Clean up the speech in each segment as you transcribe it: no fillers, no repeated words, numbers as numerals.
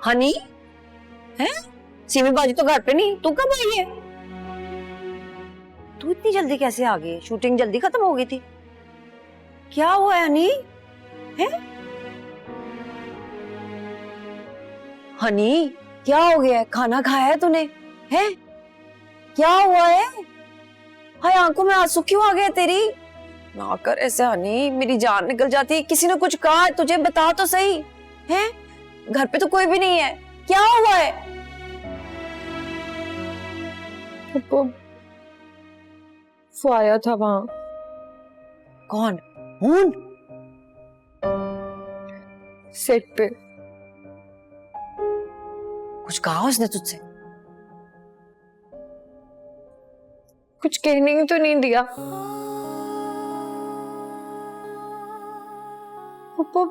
हनी है? सीमी बाजी तो घर पे नहीं, तू कब आई है? तू इतनी जल्दी कैसे आ गई? शूटिंग जल्दी खत्म हो गई थी। क्या हुआ है हनी? है हनी, क्या हो गया है? खाना खाया है तूने? है क्या हुआ है? हाय आंखों में आंसू क्यों आ गए तेरी? ना कर ऐसे हनी, मेरी जान निकल जाती है। किसी ने कुछ कहा है तुझे? बता तो सही। है घर पे तो कोई भी नहीं है, क्या हुआ है? वो आया था वहां। कौन? हून? सेट पे। कुछ कहा उसने तुझसे? कुछ कहने ही तो नहीं दिया। पप्पा,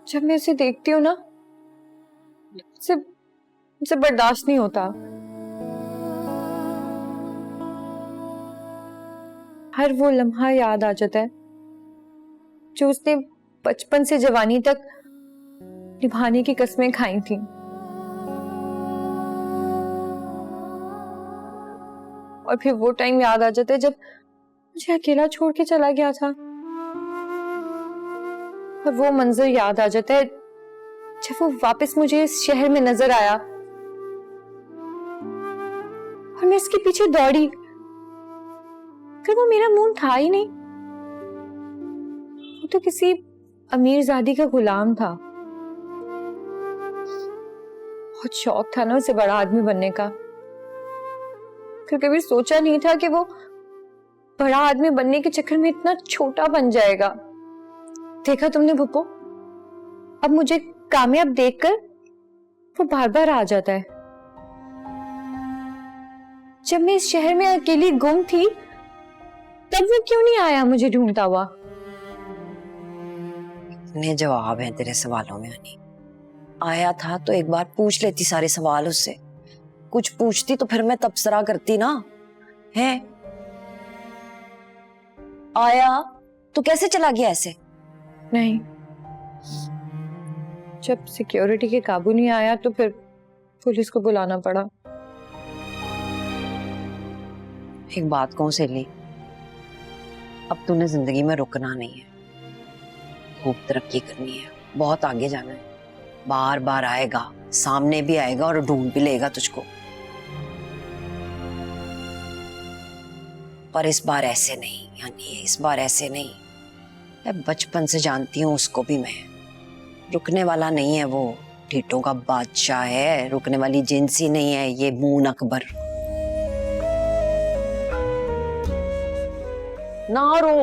जब मैं उसे देखती हूँ ना, मुझसे बर्दाश्त नहीं होता। हर वो लम्हा याद आ जाता है जो उसने बचपन से जवानी तक निभाने की कस्में खाई थी। और फिर वो टाइम याद आ जाता है जब मुझे अकेला छोड़ के चला गया था। और वो मंजर याद आ जाता है जब वो वापस मुझे इस शहर में नजर आया और मैं इसके पीछे दौड़ी, फिर वो मेरा मुंह था ही नहीं। वो तो किसी अमीरजादी का गुलाम था। बहुत शौक था ना उसे बड़ा आदमी बनने का। फिर कभी सोचा नहीं था कि वो बड़ा आदमी बनने के चक्कर में इतना छोटा बन जाएगा। देखा तुमने भुप्पो, अब मुझे कामयाब देखकर वो बार बार आ जाता है। जब मैं इस शहर में अकेली गुम थी, तब वो क्यों नहीं आया मुझे ढूंढता हुआ? इतने जवाब हैं तेरे सवालों में हनी। आया था तो एक बार पूछ लेती सारे सवाल उससे। कुछ पूछती तो फिर मैं तबसरा करती ना। है आया तो कैसे चला गया ऐसे? नहीं, जब सिक्योरिटी के काबू नहीं आया तो फिर पुलिस को बुलाना पड़ा। एक बात कहूं सहेली, अब तूने जिंदगी में रुकना नहीं है, खूब तरक्की करनी है, बहुत आगे जाना है। बार बार आएगा, सामने भी आएगा और ढूंढ भी लेगा तुझको। पर इस बार ऐसे नहीं यानी, इस बार ऐसे नहीं। मैं बचपन से जानती हूँ उसको भी मैं। रुकने वाला नहीं है वो, ठीठों का बादशाह है। रुकने वाली जिंसी नहीं है ये मून अकबर। ना रो।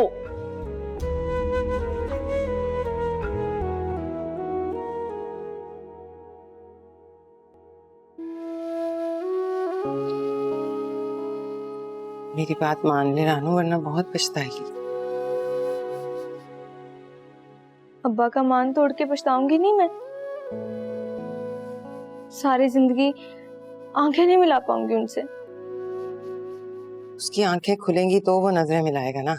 मेरी बात मान ले रानू, वरना बहुत पछताएगी। अब्बा का मान तोड़ के पछताऊंगी नहीं मैं। सारी जिंदगी आंखें नहीं मिला पाऊंगी उनसे। उसकी आंखें खुलेंगी तो वो नजरें मिलाएगा ना।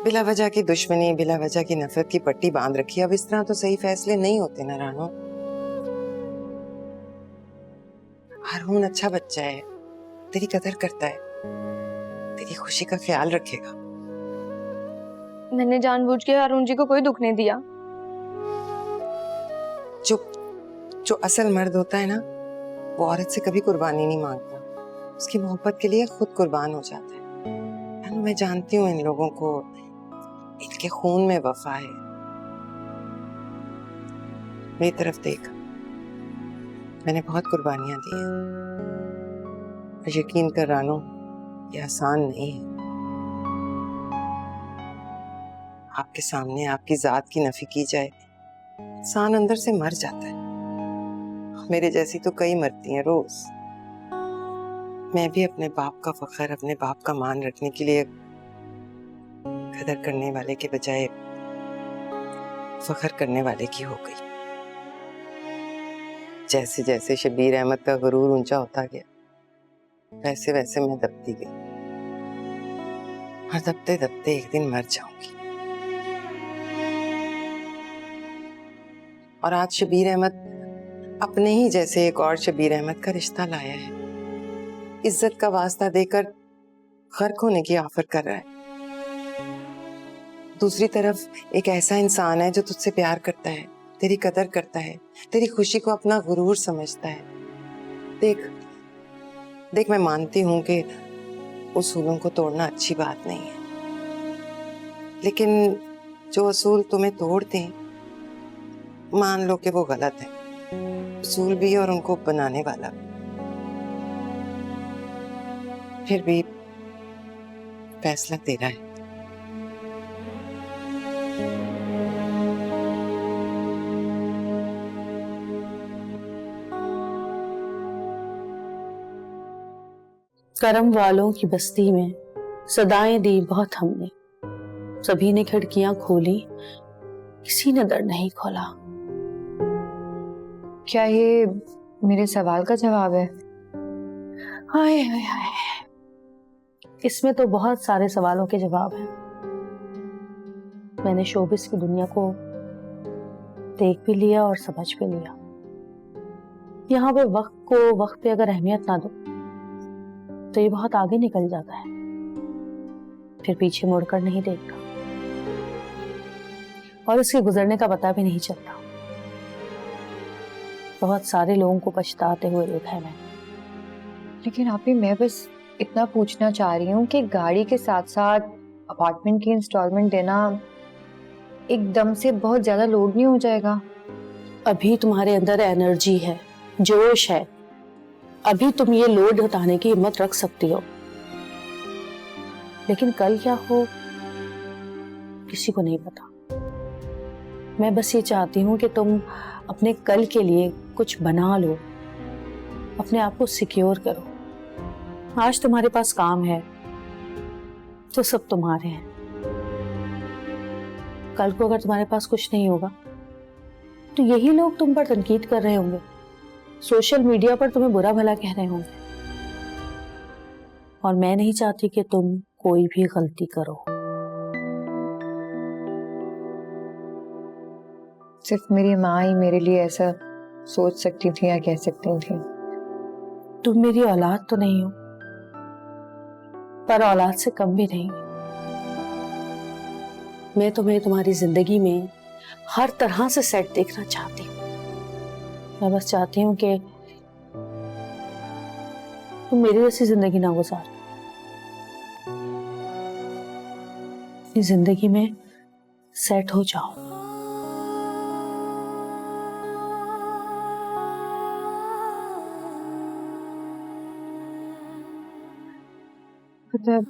बिला वजह की दुश्मनी, बिला वजह की नफरत की पट्टी बांध रखी है। अब इस तरह तो सही फैसले नहीं होते ना रानू। हारून अच्छा बच्चा है, तेरी कदर करता है, तेरी खुशी का ख्याल रखेगा। मैंने जानबूझ के हारून जी को कोई दुख नहीं दिया। जो असल मर्द होता है ना, वो औरत से कभी कुर्बानी नहीं मांगता। उसकी मोहब्बत के लिए खुद कुर्बान हो जाता है। मैं जानती हूँ इन लोगों को, इनके खून में वफा है। मेरी तरफ देख, मैंने बहुत कुर्बानियां दी हैं। यकीन कर रानो, ये आसान नहीं है। आपके सामने आपकी जात की नफी की जाए, इंसान अंदर से मर जाता है। मेरे जैसी तो कई मरती हैं रोज। मैं भी अपने बाप का फख्र, अपने बाप का मान रखने के लिए कदर करने वाले के बजाय फख्र करने वाले की हो गई। जैसे जैसे शबीर अहमद का गुरूर ऊंचा होता गया, वैसे वैसे मैं दबती गई। और दबते दबते एक दिन मर जाऊंगी। और आज शबीर अहमद अपने ही जैसे एक और शबीर अहमद का रिश्ता लाया है। इज्जत का वास्ता देकर गर्क होने की ऑफर कर रहा है। दूसरी तरफ एक ऐसा इंसान है जो तुझसे प्यार करता है, तेरी कदर करता है, तेरी खुशी को अपना गुरूर समझता है। देख देख, मैं मानती हूं कि उसूलों को तोड़ना अच्छी बात नहीं है, लेकिन जो उसूल तुम्हें तोड़ दें, मान लो कि वो गलत है, उसूल भी और उनको बनाने वाला भी। फिर भी फैसला तेरा है। करम वालों की बस्ती में सदाएं दी बहुत हमने, सभी ने खिड़कियां खोली, किसी ने दर नहीं खोला। क्या ये मेरे सवाल का जवाब है? हाय हाय हाय, इसमें तो बहुत सारे सवालों के जवाब हैं। मैंने शोबिस की दुनिया को देख भी लिया और समझ भी लिया। यहाँ पे वक्त को वक्त पे अगर अहमियत ना दो तो ये बहुत आगे निकल जाता है, फिर पीछे मुड़कर नहीं देखता और इसके गुजरने का पता भी नहीं चलता। बहुत सारे लोगों को पछताते हुए देखा है मैंने। लेकिन आप ही, मैं बस इतना पूछना चाह रही हूँ कि गाड़ी के साथ साथ अपार्टमेंट की इंस्टॉलमेंट देना एकदम से बहुत ज्यादा लोड नहीं हो जाएगा? अभी तुम्हारे अंदर एनर्जी है, जोश है, अभी तुम ये लोड उठाने की हिम्मत रख सकती हो, लेकिन कल क्या हो किसी को नहीं पता। मैं बस ये चाहती हूँ कि तुम अपने कल के लिए कुछ बना लो, अपने आप को सिक्योर करो। आज तुम्हारे पास काम है तो सब तुम्हारे हैं, कल को अगर तुम्हारे पास कुछ नहीं होगा तो यही लोग तुम पर तनकीद कर रहे होंगे, सोशल मीडिया पर तुम्हें बुरा भला कह रहे होंगे, और मैं नहीं चाहती कि तुम कोई भी गलती करो। सिर्फ मेरी माँ ही मेरे लिए ऐसा सोच सकती थी या कह सकती थी। तुम मेरी औलाद तो नहीं हो, पर औलाद से कम भी नहीं। मैं तुम्हें तुम्हारी जिंदगी में हर तरह से सेट देखना चाहती हूँ। मैं बस चाहती हूँ कि तुम मेरी जैसी जिंदगी ना गुजारो, अपनी जिंदगी में सेट हो जाओ। मतलब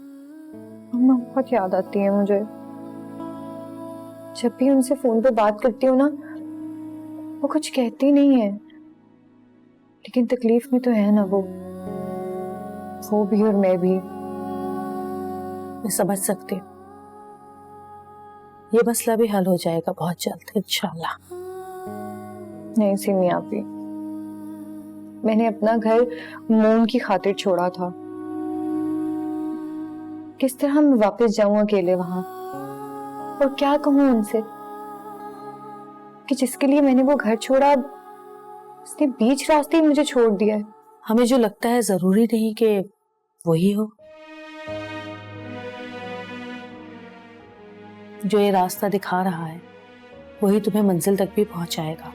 मम्मा बहुत याद आती है मुझे। जब भी उनसे फोन पे बात करती हूँ ना, वो कुछ कहती नहीं है, लेकिन तकलीफ में तो है ना वो भी और मैं भी। मैं समझ सकती हूँ, ये मसला भी हल हो जाएगा बहुत जल्द इंशाल्लाह। नहीं सिमी आपी, मैंने अपना घर मोम की खातिर छोड़ा था। किस तरह मैं वापस जाऊं अकेले वहां, और क्या कहूं उनसे कि जिसके लिए मैंने वो घर छोड़ा उसने बीच रास्ते ही मुझे छोड़ दिया है। हमें जो लगता है जरूरी नहीं कि वही हो। जो ये रास्ता दिखा रहा है वही तुम्हें मंजिल तक भी पहुंचाएगा।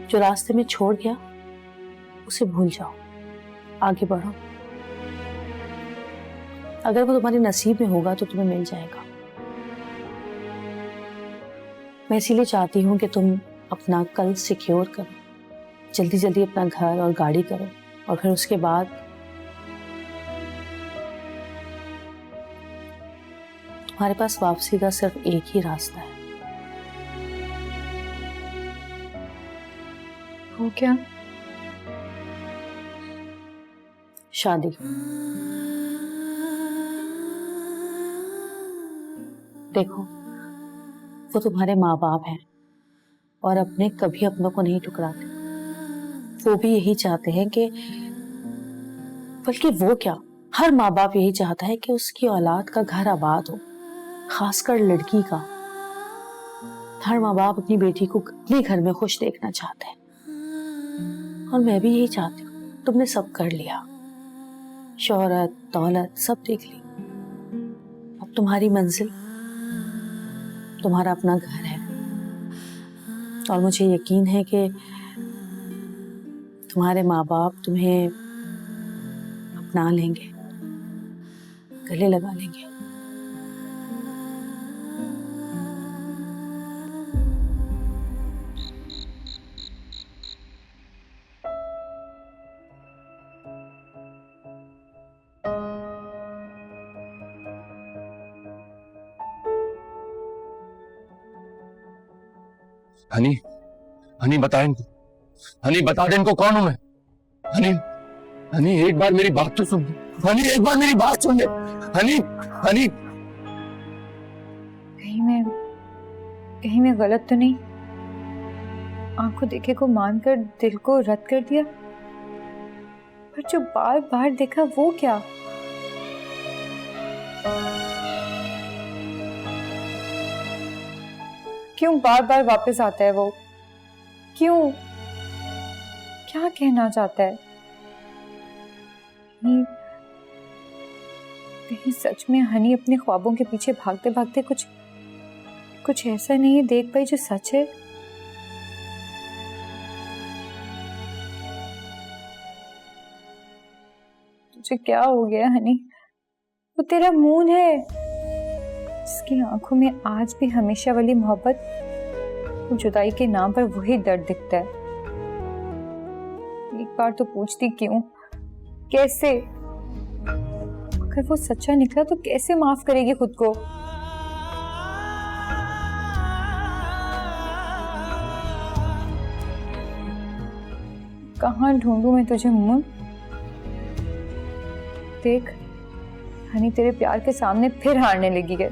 जो रास्ते में छोड़ गया उसे भूल जाओ, आगे बढ़ो। अगर वो तुम्हारे नसीब में होगा तो तुम्हें मिल जाएगा। मैं इसीलिए चाहती हूँ कि तुम अपना कल सिक्योर करो, जल्दी जल्दी अपना घर और गाड़ी करो, और फिर उसके बाद तुम्हारे पास वापसी का सिर्फ एक ही रास्ता है। वो क्या? शादी। देखो, वो तुम्हारे माँ बाप हैं और अपने कभी अपनों को नहीं ठुकराते। वो भी यही चाहते हैं कि, बल्कि वो क्या, हर माँ बाप यही चाहता है कि उसकी औलाद का घर आबाद हो, खासकर लड़की का। हर माँ बाप अपनी बेटी को अपने घर में खुश देखना चाहते हैं। और मैं भी यही चाहती हूँ। तुमने सब कर लिया, शोहरत दौलत सब देख ली, अब तुम्हारी मंजिल, तुम्हारा अपना घर है। और मुझे यकीन है कि तुम्हारे माँ बाप तुम्हें अपना लेंगे, गले लगा लेंगे। हनी, हनी बता इनको, हनी बता दे इनको कौन हूं मैं। हनी, हनी एक बार मेरी बात तो सुन, हनी एक बार मेरी बात सुन ले। हनी, हनी कहीं मैं गलत तो नहीं? आंखों देखे को मानकर दिल को रद्द कर दिया, पर जो बार बार देखा वो क्या? क्यों बार बार वापस आता है वो? क्यों? क्या कहना चाहता है? कहीं सच में हनी अपने ख्वाबों के पीछे भागते भागते कुछ ऐसा नहीं देख पाई जो सच है? तुझे क्या हो गया हनी? वो तेरा मून है, इसकी आंखों में आज भी हमेशा वाली मोहब्बत, वो जुदाई के नाम पर वही दर्द दिखता है। एक बार तो पूछती क्यों, कैसे? अगर वो सच्चा निकला तो कैसे माफ करेगी खुद को? कहाँ ढूंढूं मैं तुझे मून? देख, हनी तेरे प्यार के सामने फिर हारने लगी है।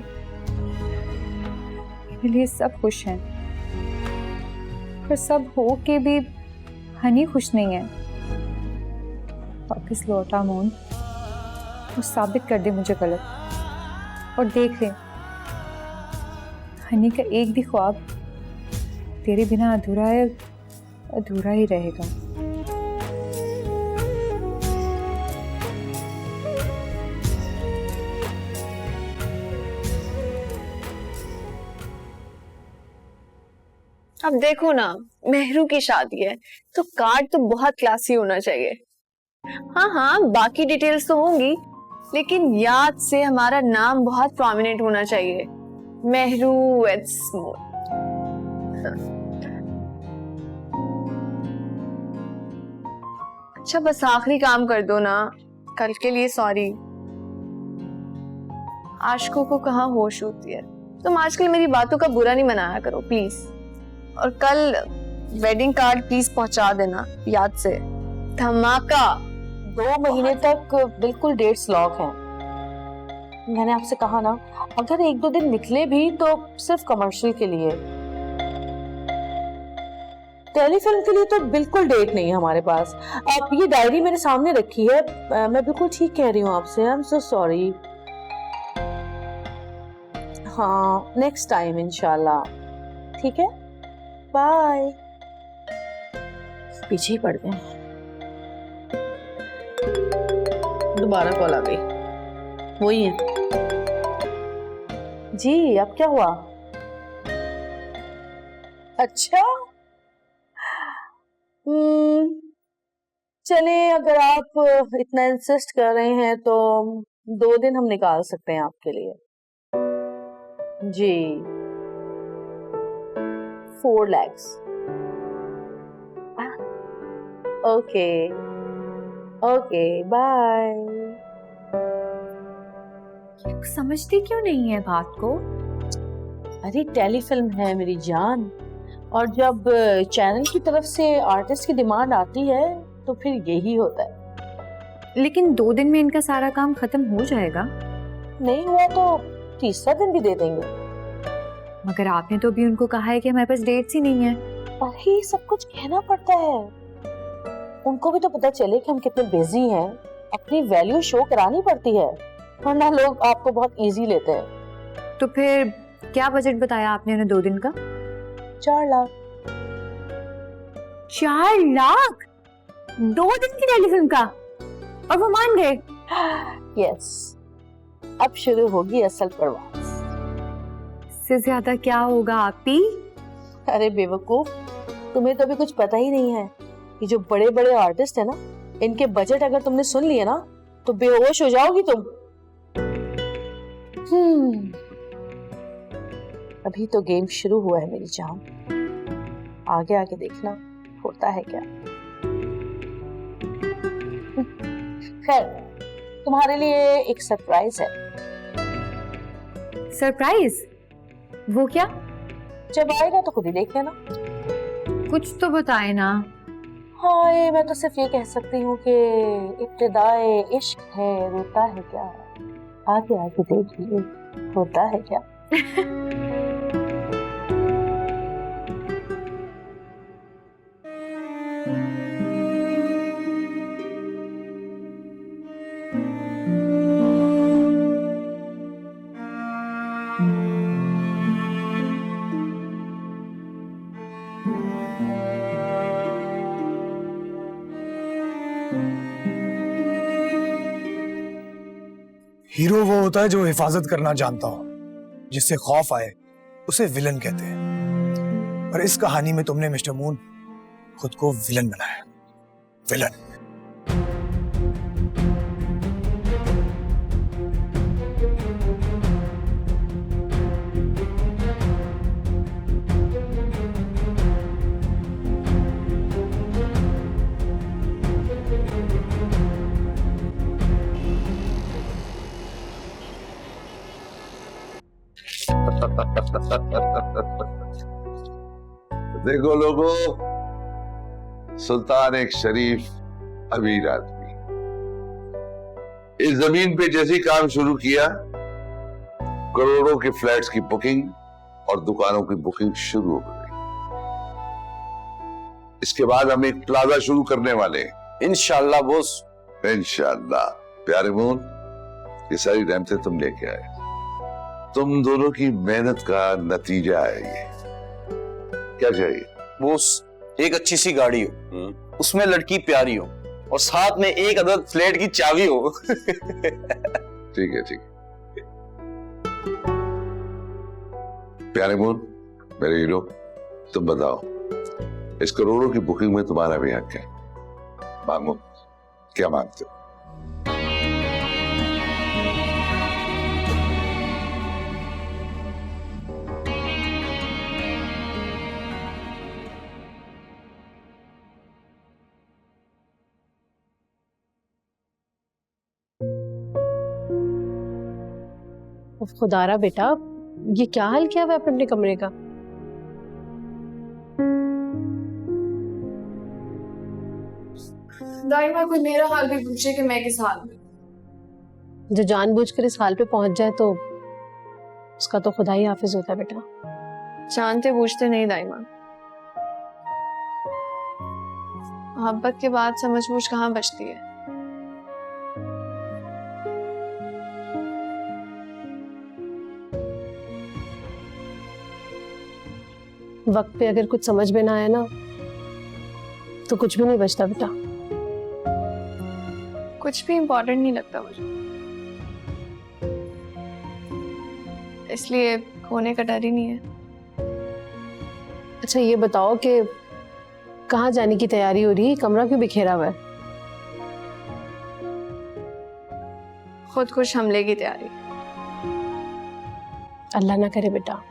मेरे लिए सब खुश हैं, पर सब हो के भी हनी खुश नहीं है। वापस लौटा मून, तो साबित कर दे मुझे गलत, और देख ले हनी का एक भी ख्वाब तेरे बिना अधूरा है, अधूरा ही रहेगा। अब देखो ना, मेहरू की शादी है तो कार्ड तो बहुत क्लासी होना चाहिए। हाँ, बाकी डिटेल्स तो होंगी, लेकिन याद से हमारा नाम बहुत प्रोमिनेंट होना चाहिए, मेहरू वेड्स मून। अच्छा, बस आखिरी काम कर दो ना, कल के लिए सॉरी। आशिकों को कहाँ होश होती है। तुम आजकल मेरी बातों का बुरा नहीं मनाया करो प्लीज, और कल वेडिंग कार्ड प्लीज पहुंचा देना याद से। धमाका। 2 महीने तक बिल्कुल डेट्स लॉक हैं। मैंने आपसे कहा ना, अगर 1-2 दिन निकले भी तो सिर्फ कमर्शियल के लिए, टेलीफिल्म के लिए तो बिल्कुल डेट नहीं है हमारे पास। आप ये डायरी मेरे सामने रखी है, मैं बिल्कुल ठीक कह रही हूँ आपसे। I am so sorry. हाँ, नेक्स्ट टाइम इंशाल्लाह। ठीक है, बाय। पीछे ही पड़ गए। दोबारा कॉल आ गई, वही है जी। अब क्या हुआ? अच्छा, चले, अगर आप इतना इंसिस्ट कर रहे हैं तो 2 दिन हम निकाल सकते हैं आपके लिए जी। 4 lakhs। Okay okay, bye. समझती क्यों नहीं है बात को? अरे टेलीफिल्म है मेरी जान, और जब चैनल की तरफ से आर्टिस्ट की डिमांड आती है तो फिर यही होता है। लेकिन 2 दिन में इनका सारा काम खत्म हो जाएगा। नहीं हुआ तो 3रा दिन भी दे देंगे। मगर आपने तो भी उनको कहा है कि हमारे पास डेट्स ही नहीं है। अरे सब कुछ कहना पड़ता है, उनको भी तो पता चले कि हम कितने बिजी हैं। अपनी वैल्यू शो करानी पड़ती है, वरना लोग आपको बहुत इजी लेते हैं। तो फिर क्या बजट बताया आपने उन्हें 2 दिन का? 4 लाख। 4 लाख? 2 दिन की टेलीफिल्म का, और वो मान गए। यस, अब शुरू होगी असल प्रवास। इससे ज्यादा क्या होगा आपी? अरे बेवकूफ, तुम्हें तो अभी कुछ पता ही नहीं है। ये जो बड़े बड़े आर्टिस्ट है ना, इनके बजट अगर तुमने सुन लिए ना तो बेहोश हो जाओगी तुम। अभी तो गेम शुरू हुआ है मेरी जान, आगे आगे देखना होता है क्या। खैर, तुम्हारे लिए एक सरप्राइज है। सरप्राइज? वो क्या? जब आएगा तो खुद ही देख लेना। कुछ तो बताए ना। हाँ, ये मैं तो सिर्फ ये कह सकती हूँ कि इब्तिदाए इश्क है, रोता है क्या, आगे आगे देखिए होता है क्या। हीरो वो होता है जो हिफाजत करना जानता हो, जिससे खौफ आए उसे विलन कहते हैं। और इस कहानी में तुमने मिस्टर मून खुद को विलन बनाया। विलन। देखो लोगों, सुल्तान एक शरीफ अमीर आदमी, इस जमीन पे जैसे ही काम शुरू किया, करोड़ों के फ्लैट्स की बुकिंग और दुकानों की बुकिंग शुरू हो गई। इसके बाद हम एक प्लाजा शुरू करने वाले हैं। इंशाल्लाह बॉस। इंशाल्लाह। प्यारे मून, ये सारी रहमतें तुम लेके आए, तुम दोनों की मेहनत का नतीजा है ये। क्या चाहिए? बॉस, एक अच्छी सी गाड़ी हो, उसमें लड़की प्यारी हो, और साथ में एक अदद फ्लैट की चाबी हो। ठीक है, ठीक है। प्यारे मून, मेरे हीरो, तुम बताओ, इस करोड़ों की बुकिंग में तुम्हारा भी हक है। मांगो, क्या मांगते हो? खुदारा बेटा, ये क्या हाल किया हुआ है अपने कमरे का? दाइमा कोई मेरा हाल भी पूछे कि मैं किस हाल में। जो जानबूझकर इस हाल पे पहुंच जाए तो उसका तो खुदा ही हाफिज होता है बेटा। जानते बूझते नहीं दाइमा, मोहब्बत के बाद समझ बूझ कहाँ बचती है। वक्त पे अगर कुछ समझ में ना आए ना तो कुछ भी नहीं बचता बेटा। कुछ भी इम्पोर्टेंट नहीं लगता मुझे, इसलिए खोने का डर ही नहीं है। अच्छा ये बताओ कि कहाँ जाने की तैयारी हो रही है? कमरा क्यों बिखेरा हुआ है? खुदकुश हमले की तैयारी। अल्लाह ना करे बेटा,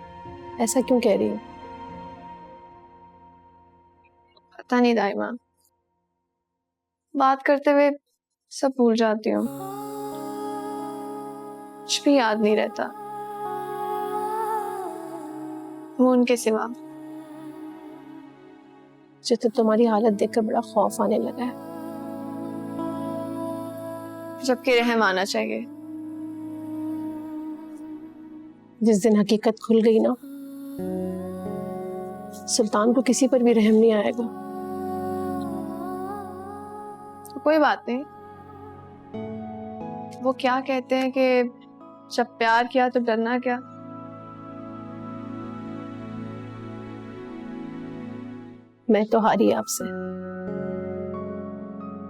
ऐसा क्यों कह रही हो? पता नहीं दाइमा, बात करते हुए सब भूल जाती हूँ, कुछ भी याद नहीं रहता मून के सिवा। मुझे तो तुम्हारी हालत देखकर बड़ा खौफ आने लगा है। जबकि रहम आना चाहिए। जिस दिन हकीकत खुल गई ना, सुल्तान को किसी पर भी रहम नहीं आएगा। तो कोई बात नहीं, वो क्या कहते हैं कि जब प्यार किया तो डरना क्या। मैं तो हारी आपसे।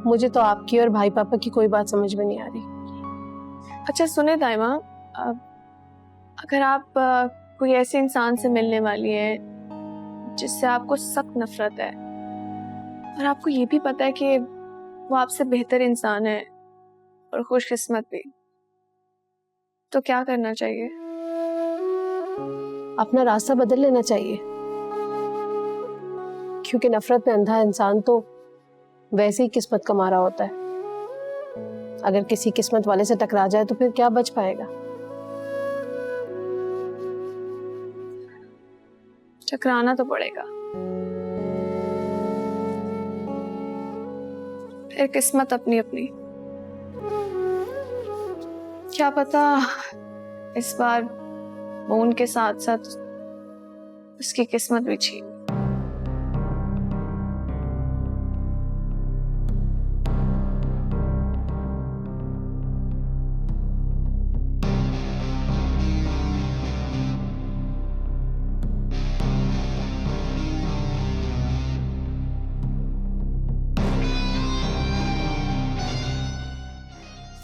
मुझे तो आपकी और भाई पापा की कोई बात समझ में नहीं आ रही। अच्छा सुने दाइमा, अगर आप कोई ऐसे इंसान से मिलने वाली है जिससे आपको सख्त नफरत है और आपको ये भी पता है कि वो आपसे बेहतर इंसान है और खुशकिस्मत भी, तो क्या करना चाहिए? अपना रास्ता बदल लेना चाहिए, क्योंकि नफरत में अंधा इंसान तो वैसे ही किस्मत का मारा होता है। अगर किसी किस्मत वाले से टकरा जाए तो फिर क्या बच पाएगा? टकराना तो पड़ेगा, फिर किस्मत अपनी अपनी। क्या पता इस बार मून के साथ साथ उसकी किस्मत भी छीन।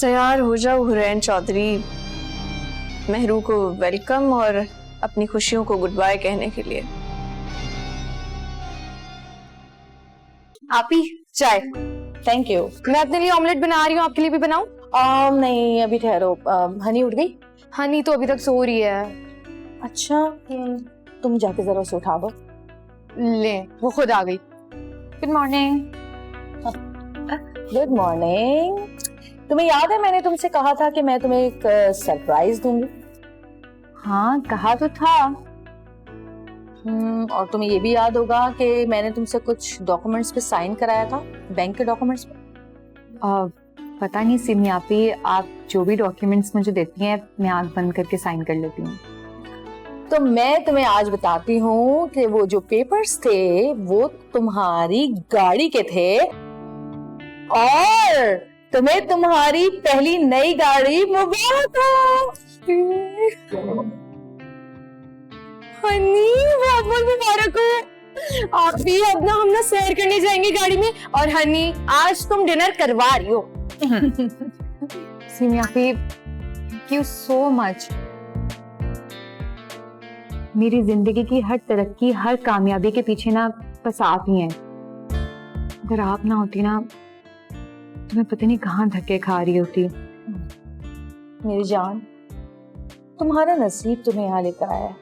तैयार हो जाओ हुरैन चौधरी, मेहरू को वेलकम और अपनी खुशियों को गुड बाय कहने के लिए। आप ही चाय। Thank you. मैं अपने लिए ऑमलेट बना रही हूँ, आपके लिए भी बनाऊं? नहीं अभी ठहरो। हनी उठ गई? हनी तो अभी तक सो रही है। अच्छा तुम जाके जरा उसे उठा दो। ले वो खुद आ गई। Good morning. Good morning. तुम्हें याद है मैंने तुमसे कहा था कि मैं तुम्हें एक सरप्राइज दूंगी? हाँ कहा तो था। और तुम्हें ये भी याद होगा कि मैंने तुमसे कुछ डॉक्यूमेंट्स पे साइन कराया था, बैंक के डॉक्यूमेंट्स पे। पता नहीं सिमी आपी, आप जो भी डॉक्यूमेंट्स मुझे देती हैं मैं आंख बंद करके साइन कर लेती हूँ। तो मैं तुम्हें आज बताती हूँ कि वो जो पेपर्स थे वो तुम्हारी गाड़ी के थे और तुम्हें तुम्हारी पहली नई गाड़ी मुबारक हो। हनी बहुत बहुत मुबारक हो। आप भी अब ना हम ना सैर करने जाएंगे गाड़ी में, और हनी आज तुम डिनर करवा रही हो। सिमी आपी थैंक यू सो मच। मेरी जिंदगी की हर तरक्की, हर कामयाबी के पीछे ना बस आप ही हैं। अगर आप ना होती ना तो मैं पता नहीं कहाँ धक्के खा रही होती। मेरी जान, तुम्हारा नसीब तुम्हें यहाँ लेकर आया है,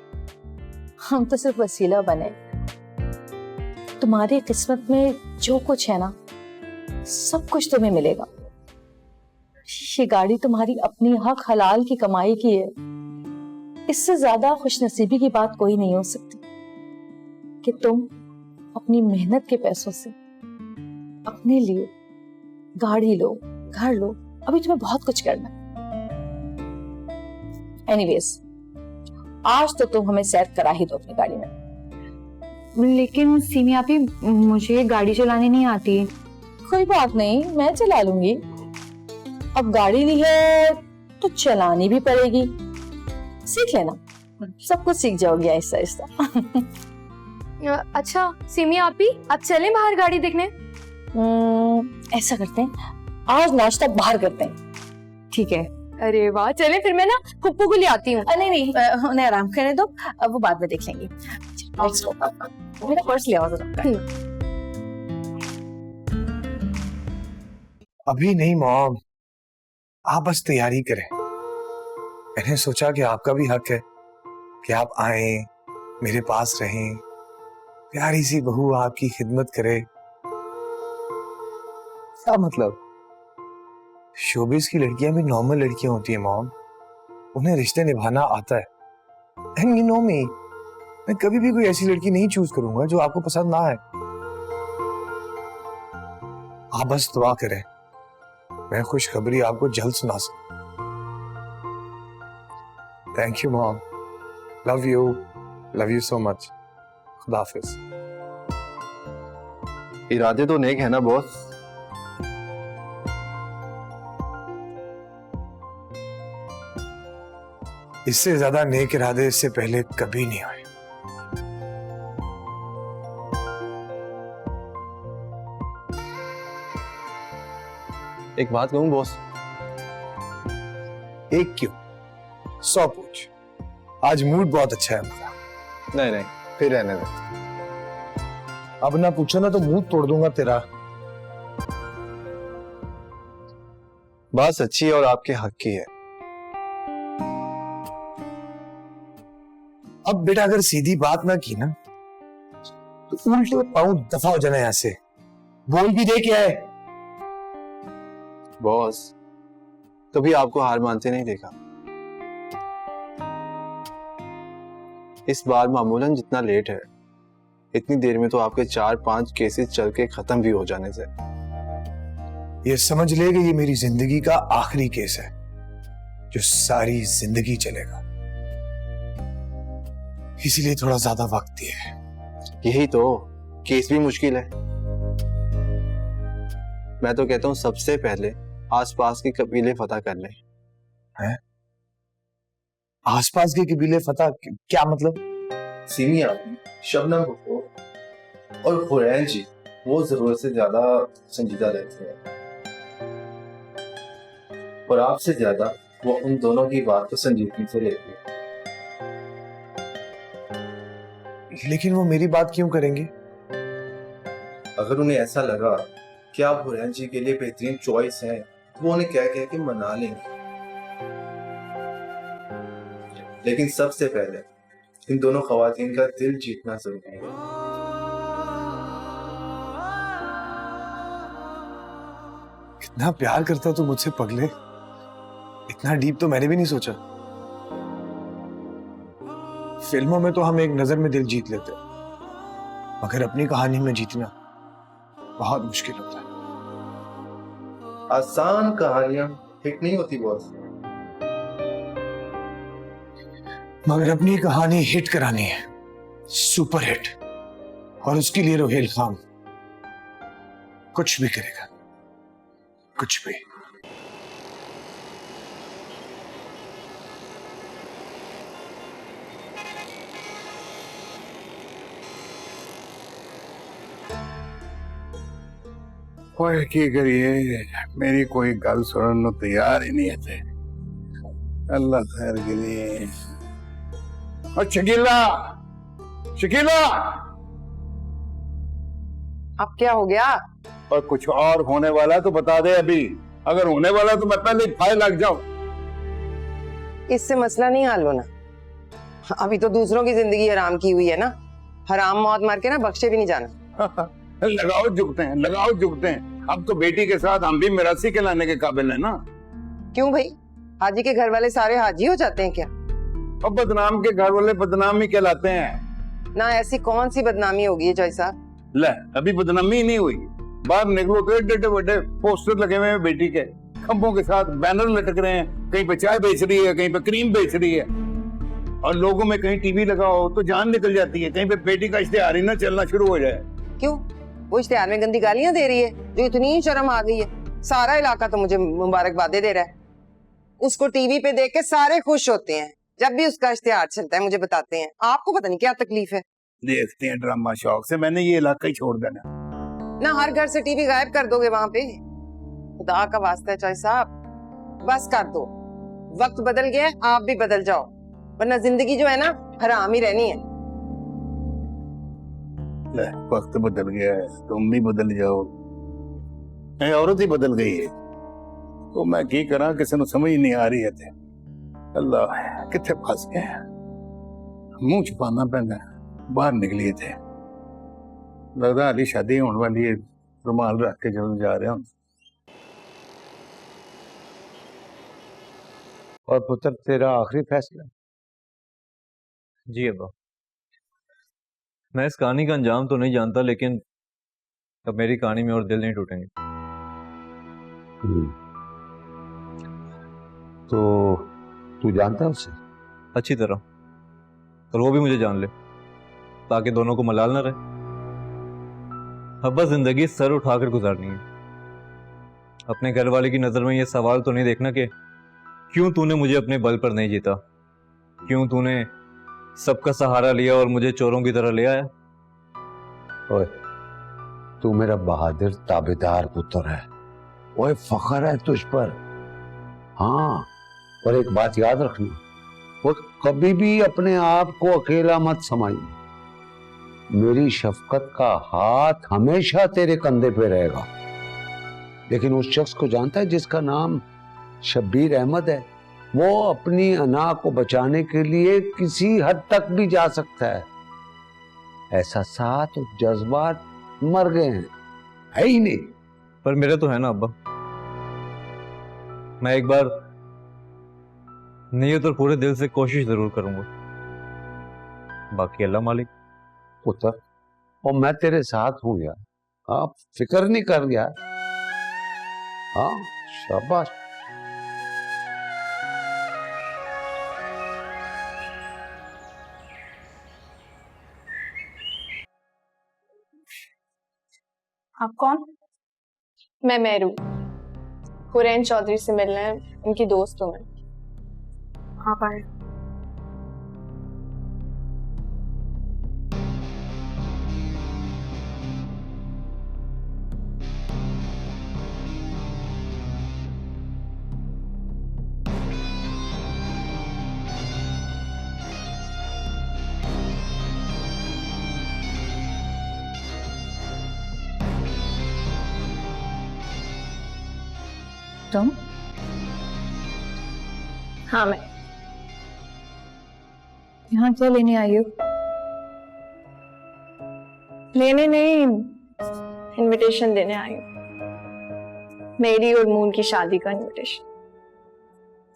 हम तो सिर्फ वसीला बने। तुम्हारी किस्मत में जो कुछ है ना सब कुछ तुम्हें मिलेगा। ये गाड़ी तुम्हारी अपनी हक हलाल की कमाई की है। इससे ज्यादा खुशनसीबी की बात कोई नहीं हो सकती कि तुम अपनी मेहनत के पैसों से अपने लिए गाड़ी लो, घर लो। अभी तुम्हें बहुत कुछ करना है। एनीवेज, आज तो तुम हमें सैर करा ही दो अपनी गाड़ी में। लेकिन सिमी आपी मुझे गाड़ी चलानी नहीं आती। कोई बात नहीं, मैं चला लूंगी। अब गाड़ी ली है तो चलानी भी पड़ेगी। सीख लेना, सब कुछ सीख जाओगी आहिस्ता आहिस्ता। अच्छा सिमी आपी, आप चलें बाहर गाड़ी देखने? ऐसा करते हैं, आज नाश्ता बाहर करते हैं। ठीक है। अरे वाह, चले फिर मैं ना पप्पू को ले आती हूँ। नहीं, उन्हें आराम करने दो, अब वो बाद में देख लेंगे। मेरा पर्स ले आओ जरा। अभी नहीं मॉम, आप बस तैयारी करें। मैंने सोचा कि आपका भी हक है कि आप आए, मेरे पास रहें, प्यारी सी बहू आपकी खिदमत करे। क्या मतलब? शोबिस की लड़कियां भी नॉर्मल लड़कियां होती है मॉम, उन्हें रिश्ते निभाना आता है। एंड यू नो मी, मैं कभी भी कोई ऐसी लड़की नहीं चूज करूंगा जो आपको पसंद ना है। आप बस दुआ करें, मैं खुशखबरी आपको जल्द सुना सकूं। Thank you mom, love you so much. खुदा हाफिज। इरादे तो नेक है ना बॉस? इससे ज्यादा नेक इरादे इससे पहले कभी नहीं हुए। एक बात कहूं बॉस? एक क्यों, 100 पूछ। आज मूड बहुत अच्छा है मेरा। नहीं नहीं, फिर रहने दे। अब ना पूछो ना तो मुंह तोड़ दूंगा तेरा। बात सच्ची है और आपके हक की है। अब बेटा अगर सीधी बात ना की ना तो उल्टे पाँव दफा हो जाना यहाँ से। बोल भी दे क्या है। बॉस, कभी आपको हार मानते नहीं देखा। इस बार मामूलन जितना लेट है, इतनी देर में तो आपके 4-5 केसेस चल के खत्म भी हो जाने से। ये समझ ले कि ये मेरी जिंदगी का आखिरी केस है जो सारी जिंदगी चलेगा, इसीलिए थोड़ा ज्यादा वक्त दिया है। यही तो, केस भी मुश्किल है। मैं तो कहता हूं सबसे पहले आसपास के कबीले फतह कर लें। हैं? आसपास के कबीले फतह क्या मतलब? सीनिया, शबनम कपूर और हुरैन जी वो जरूरत से ज्यादा संजीदा रहते हैं और आपसे ज्यादा वो उन दोनों की बात को संजीदगी से लेते हैं। लेकिन वो मेरी बात क्यों करेंगे? अगर उन्हें ऐसा लगा कि आप हुरैन जी के लिए बेहतरीन चॉइस हैं तो वो उन्हें कह के मना लेंगे। लेकिन सबसे पहले इन दोनों खवातीन का दिल जीतना जरूरी है। कितना प्यार करता तू मुझसे पगले, इतना डीप तो मैंने भी नहीं सोचा। फिल्मों में तो हम एक नजर में दिल जीत लेते, मगर अपनी कहानी में जीतना बहुत मुश्किल होता है। आसान कहानियां हिट नहीं होती बॉस, मगर अपनी कहानी हिट करानी है, सुपर हिट, और उसके लिए रोहेल खान कुछ भी करेगा, कुछ भी। ओए की करिए, मेरी कोई गल सुनने को तैयार ही नहीं है। अल्लाह खैर गिरी। और शकीला, शकीला, अब क्या हो गया? और कुछ और होने वाला तो बता दे अभी। अगर होने वाला तो मैं पहले फाइल लग जाऊं। इससे मसला नहीं हल होना। अभी तो दूसरों की जिंदगी हराम की हुई है ना, हराम मौत मार के ना बख्शे भी नहीं जाना। लगाओ झुकते हैं, लगाओ झुकते हैं। अब तो बेटी के साथ हम भी मिरासी कहलाने के काबिल है ना। क्यों भाई, हाजी के घर वाले सारे हाजी हो जाते हैं क्या? अब बदनाम के घर वाले बदनाम ही कहलाते हैं ना। ऐसी कौन सी बदनामी होगी है जॉय साहब? ले, अभी बदनामी ही नहीं हुई। बाहर निकलो तो एडे बड़े पोस्टर लगे हुए हैं बेटी के, खंभों के साथ बैनर लटक रहे हैं। कहीं पे चाय बेच रही है, कहीं पे क्रीम बेच रही है, और लोगों में कहीं टीवी लगाओ तो जान निकल जाती है। कहीं पे बेटी का इश्तेहार ही ना चलना शुरू हो जाए। क्यों, वो इश्तेहार में गंदी गालियां दे रही है जो इतनी शर्म आ गई है। सारा इलाका तो मुझे मुबारकबादें दे रहा है। उसको टीवी पे देख के सारे खुश होते हैं, जब भी उसका इश्तेहार चलता है मुझे बताते हैं। आपको पता नहीं क्या तकलीफ है। देखते हैं ड्रामा शौक से, मैंने ये इलाका ही छोड़ देना ना। हर घर से टीवी गायब कर दोगे वहां पे? खुदा का वास्ता है चॉय साहब, बस कर दो। वक्त बदल गया है, आप भी बदल जाओ, वरना जिंदगी जो है ना हराम ही रहनी है। ले, वक्त बदल गया है, तुम भी बदल जाओ। औरत ही बदल गई है तो मैं की करा, किसी को समझ नहीं आ रही है। थे अल्लाह कितने फंस गए, मुंह छुपाना पैना, बाहर निकलिए थे। लगता अली शादी होने वाली है, रुमाल रख के जरूर जा रहे हैं। और पुत्र तेरा आखिरी फैसला? जी अब्बा, मैं इस कहानी का अंजाम तो नहीं जानता, लेकिन अब मेरी कहानी में और दिल नहीं टूटेंगे। तो तू जानता है उसे? अच्छी तरह, और वो भी मुझे जान ले, ताकि दोनों को मलाल ना रहे। अब बस जिंदगी सर उठाकर गुजारनी है। अपने घर वाले की नजर में ये सवाल तो नहीं देखना कि क्यों तूने मुझे अपने बल पर नहीं जीता, क्यों तूने सबका सहारा लिया और मुझे चोरों की तरह ले आया। ओए, तू मेरा बहादुर ताबेदार पुत्र है, ओए फख्र है तुझ पर। हाँ, और एक बात याद रखना, वो कभी भी अपने आप को अकेला मत समझना। मेरी शफकत का हाथ हमेशा तेरे कंधे पे रहेगा। लेकिन उस शख्स को जानता है जिसका नाम शब्बीर अहमद है? वो अपनी अना को बचाने के लिए किसी हद तक भी जा सकता है। एहसासात और जज्बात मर गए हैं, है ही नहीं। पर मेरे तो है ना अब्बा। मैं एक बार नियत और पूरे दिल से कोशिश जरूर करूंगा, बाकी अल्लाह मालिक। पुत्र, और मैं तेरे साथ हूं यार। हाँ, फिक्र नहीं कर यार। हाँ, शाबाश। आप कौन? मैं मेहरू, हुरैन चौधरी से मिलना है, उनकी दोस्त हूँ मैं। आप आए। तुम? हाँ, मैं यहाँ क्या लेने आई हो? लेने नहीं, इनविटेशन देने आई हूँ। मेरी और मून की शादी का इनविटेशन।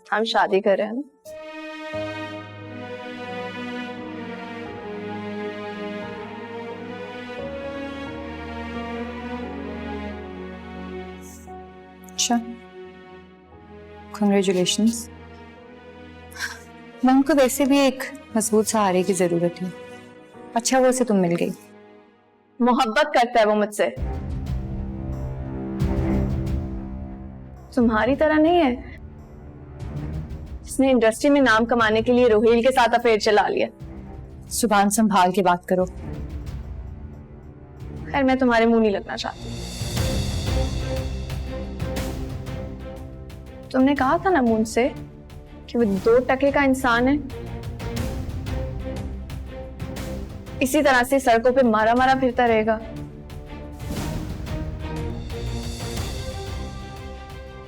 हम शादी कर रहे हैं ना। अच्छा, Congratulations। मून को वैसे भी एक मजबूत सहारे की जरूरत थी। अच्छा वो से तुम मिल गई। मोहब्बत करता है वो मुझसे, तुम्हारी तरह नहीं है जिसने इंडस्ट्री में नाम कमाने के लिए रोहिल के साथ अफेयर चला लिया। जुबान संभाल के बात करो। खैर, मैं तुम्हारे मुंह नहीं लगना चाहती। तुमने कहा था ना मून से कि वो 2 टके का इंसान है। इसी तरह से सड़कों पे मारा मारा फिरता रहेगा।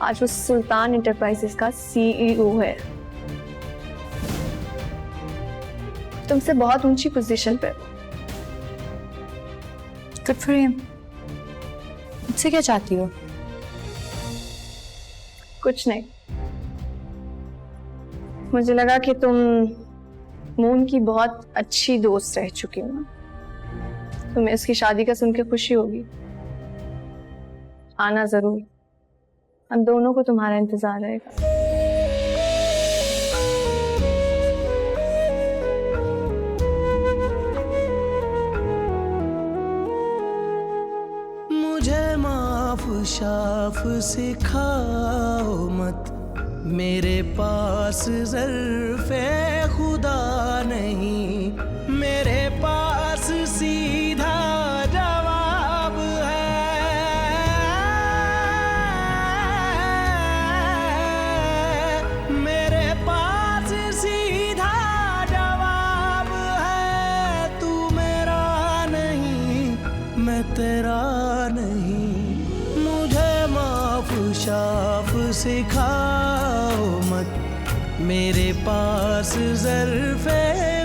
आज वो सुल्तान इंटरप्राइजेस का सीईओ है, तुमसे बहुत ऊंची पोजीशन पे। Good for him. मुझसे क्या चाहती हो? कुछ नहीं, मुझे लगा कि तुम मून की बहुत अच्छी दोस्त रह चुकी हो ना, तुम्हें उसकी शादी का सुन के खुशी होगी। आना जरूर, हम दोनों को तुम्हारा इंतजार रहेगा। मुझे माफ शाफ सिखाओ मत, मेरे पास ज़र्फ़े खुदा नहीं, मेरे पास सीधा जवाब है। मेरे पास सीधा जवाब है। तू मेरा नहीं, मैं तेरा नहीं। मुझे माफ शाफ सिखाओ मत, मेरे पास ज़र्फ़े